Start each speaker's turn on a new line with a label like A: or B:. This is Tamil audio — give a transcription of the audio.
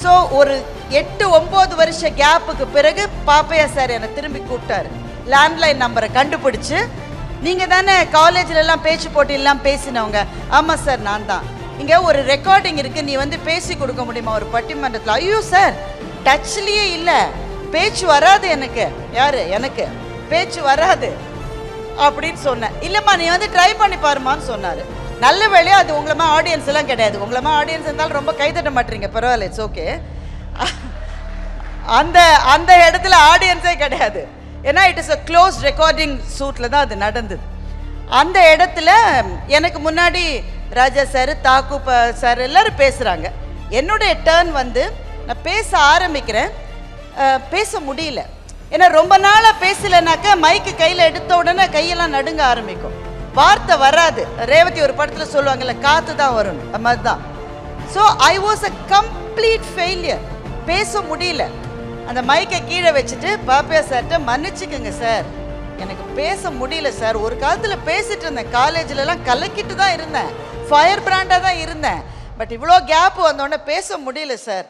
A: ஸோ ஒரு 8-9 வருஷ கேப்புக்கு பிறகு பாப்பையா சார் என்னை திரும்பி கூப்பிட்டாரு. லேண்ட்லைன் நம்பரை கண்டுபிடிச்சு, நீங்கள் தானே காலேஜ்லலாம் பேச்சு போட்டியெல்லாம் பேசினவங்க? ஆமாம் சார், நான் தான். இங்கே ஒரு ரெக்கார்டிங் இருக்குது, நீ வந்து பேசி கொடுக்க முடியுமா ஒரு பட்டிமன்றத்தில்? ஐயோ சார், டச்லேயே இல்லை, பேச்சு வராது எனக்கு. யார்? எனக்கு பேச்சு வராது அப்படின்னு சொன்னேன். இல்லைம்மா நீ வந்து ட்ரை பண்ணி பாருமான்னு சொன்னார். நல்ல வேலையா அது உங்களமா ஆடியன்ஸ் எல்லாம் கிடையாது. உங்களமா ஆடியன்ஸ் இருந்தாலும் ரொம்ப கைத்தட்ட மாட்டீங்க, பரவாயில்ல, இட்ஸ் ஓகே. அந்த அந்த இடத்துல ஆடியன்ஸே கிடையாது. ஏன்னா it is a close recording ஷூட்டில் தான் அது நடந்தது. அந்த இடத்துல எனக்கு முன்னாடி ராஜா சார், தாக்கு சார் எல்லோரும் பேசுகிறாங்க. என்னுடைய டேர்ன் வந்து நான் பேச ஆரம்பிக்கிறேன். பேச முடியல. ஏன்னா ரொம்ப நாளாக பேசலைனாக்கா மைக்கு கையில் எடுத்த உடனே கையெல்லாம் நடுங்க ஆரம்பிக்கும், வார்த்தை வராது. ரேவதி ஒரு படத்தில் சொல்லுவாங்கல்ல, காற்று தான் வரும், அது மாதிரி தான். So I was a complete failure. பேச முடியல. அந்த மைக்கை கீழே வச்சுட்டு பாப்பையா சார்கிட்ட, மன்னிச்சுக்குங்க சார், எனக்கு பேச முடியல சார். ஒரு காலத்தில் பேசிட்டு இருந்தேன், காலேஜ்லலாம் கலக்கிட்டு தான் இருந்தேன், ஃபயர் பிராண்டாக தான் இருந்தேன். பட் இவ்வளோ கேப் வந்தோடனே பேச முடியல சார்.